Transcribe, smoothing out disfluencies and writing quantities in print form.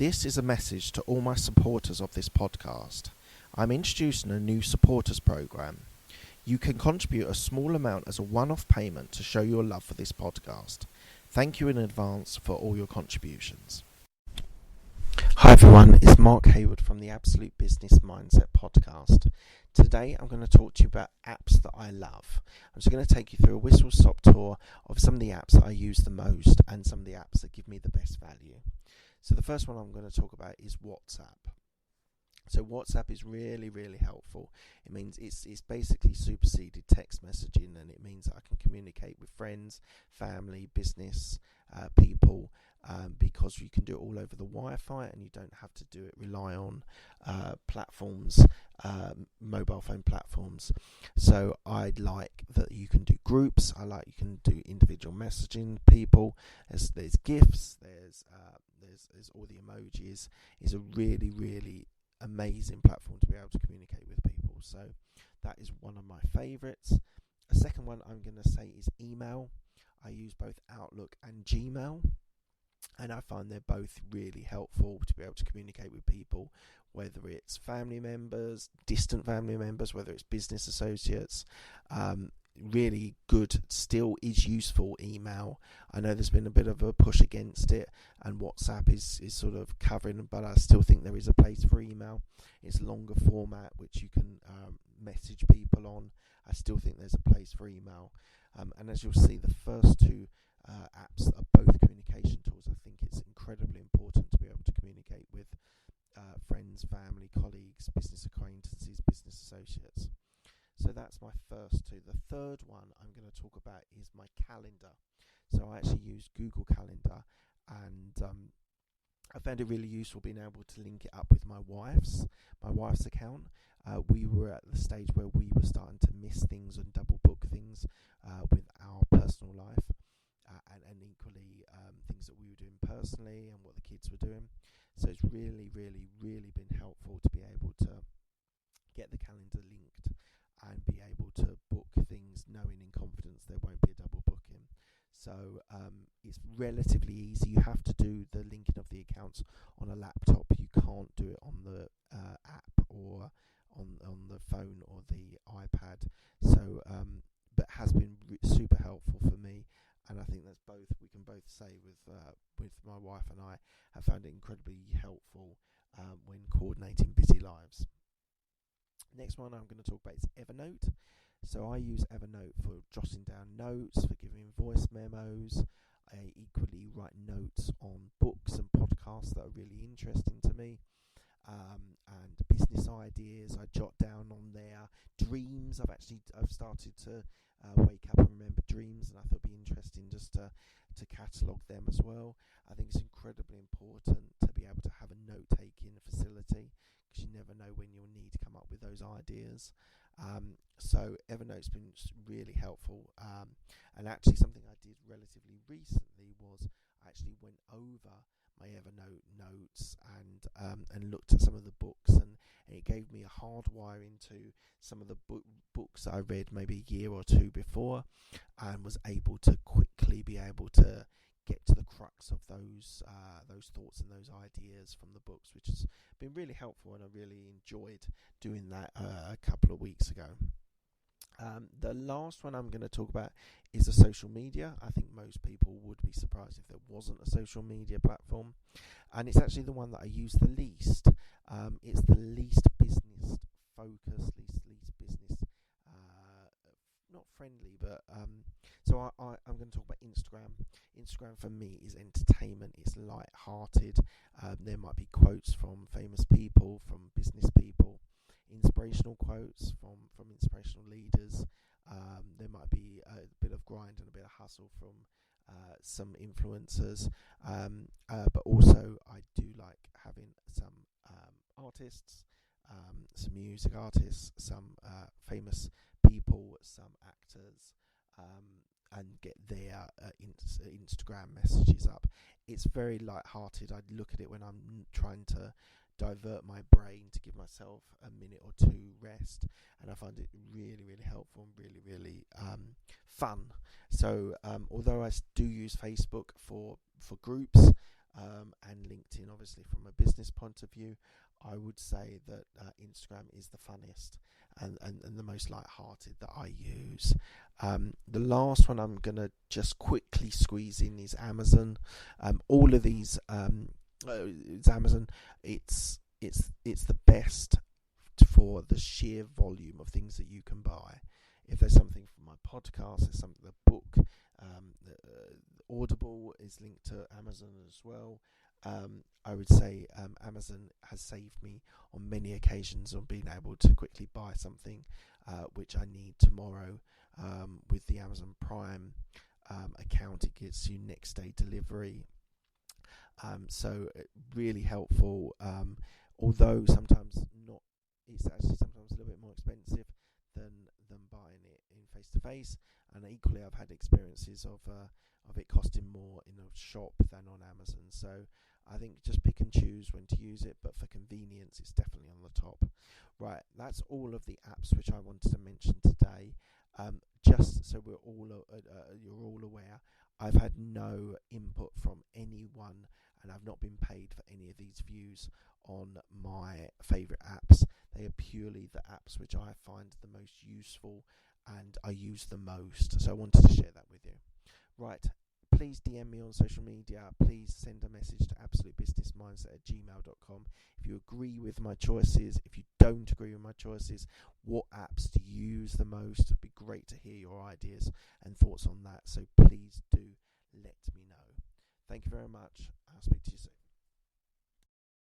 This is a message to all my supporters of this podcast. I'm introducing a new supporters program. You can contribute a small amount as a one-off payment to show your love for this podcast. Thank you in advance for all your contributions. Hi everyone, it's Mark Hayward from the Absolute Business Mindset podcast. Today I'm going to talk to you about apps that I love. I'm just going to take you through a whistle-stop tour of some of the apps that I use the most and some of the apps that give me the best value. So the first one I'm going to talk about is WhatsApp. So WhatsApp is really, really helpful. It means it's basically superseded text messaging, and it means that I can communicate with friends, family, business, people, because you can do it all over the Wi-Fi, and you don't have to rely on platforms, mobile phone platforms. So I like that you can do groups. I like you can do individual messaging people. There's GIFs. There's all the emojis. It's a really, really amazing platform to be able to communicate with people. So that is one of my favorites. A second one I'm going to say is email. I use both Outlook and Gmail, and I find they're both really helpful to be able to communicate with people, whether it's family members, distant family members, whether it's business associates. Really good, still is useful email. I know there's been a bit of a push against it, and WhatsApp is sort of covering, but I still think there is a place for email. It's longer format, which you can message people on. I still think there's a place for email. And as you'll see, the first two apps are both communication tools. I think it's incredibly important to be able to communicate with friends, family, colleagues, business acquaintances, business associates. So that's my first two. The third one I'm going to talk about is my calendar. So I actually use Google Calendar, and I found it really useful being able to link it up with my wife's account. We were at the stage where we were starting to miss things and double book things with our personal life, and equally things that we were doing personally and what the kids were doing. So it's really, really, really been helpful to be able to get the calendar linked and be able to book things knowing in confidence there won't be a double booking. So it's relatively easy. You have to do the linking of the accounts on a laptop. You can't do it on the app or on the phone or the iPad. So but has been super helpful for me, and I think that's both. We can both say with my wife and I have found it incredibly helpful when coordinating busy lives. Next one I'm going to talk about is Evernote. So I use Evernote for jotting down notes, for giving voice memos. I equally write notes on books and podcasts that are really interesting to me, and business ideas I jot down on there. Dreams, I've started to wake up and remember dreams, and I thought it'd be interesting just to catalogue them as well. I think it's incredibly important to be able to have a note-taking facility, because you never know when you'll need to come up with those ideas. So Evernote's been really helpful, and actually something I did relatively recently was I actually went over my Evernote notes and looked at some of the books, and it gave me a hardwire into some of the books I read maybe a year or two before, and was able to quickly be able to get to the crux of those thoughts and those ideas from the books, which has been really helpful, and I really enjoyed doing that a couple of weeks ago. The last one I'm going to talk about is a social media. I think most people would be surprised if there wasn't a social media platform, and it's actually the one that I use the least. It's the least business focused, least business not friendly, but so I'm going to talk about Instagram. Instagram for me is entertainment. It's light-hearted. There might be quotes from famous people, from business people, inspirational quotes from inspirational leaders. There might be a bit of grind and a bit of hustle from some influencers, but also I do like having some artists, some music artists, some famous people, some actors, and get their Instagram messages up. It's very light-hearted. I look at it when I'm trying to divert my brain to give myself a minute or two rest, and I find it really, really helpful and really, really fun. So although I do use Facebook for groups, and LinkedIn. Obviously, from a business point of view, I would say that Instagram is the funniest and the most light-hearted that I use. The last one I'm going to just quickly squeeze in is Amazon. All of these, it's Amazon. It's the best for the sheer volume of things that you can buy. If there's something from my podcast, there's something, the book, Audible is linked to Amazon as well. I would say Amazon has saved me on many occasions on being able to quickly buy something which I need tomorrow. With the Amazon Prime account, it gets you next day delivery. So really helpful. Although sometimes not, it's actually sometimes a little bit more expensive than buying it in face to face. And equally, I've had experiences of it costing more in a shop than on Amazon. So I think just pick and choose when to use it, but for convenience, it's definitely on the top. Right, that's all of the apps which I wanted to mention today. Just so we're all you're all aware, I've had no input from anyone, and I've not been paid for any of these views on my favourite apps. They are purely the apps which I find the most useful and I use the most. So I wanted to share that with you. Right, please DM me on social media. Please send a message to absolutebusinessmindset@gmail.com. If you agree with my choices, if you don't agree with my choices, what apps do you use the most? It'd be great to hear your ideas and thoughts on that. So please do let me know. Thank you very much. I'll speak to you soon.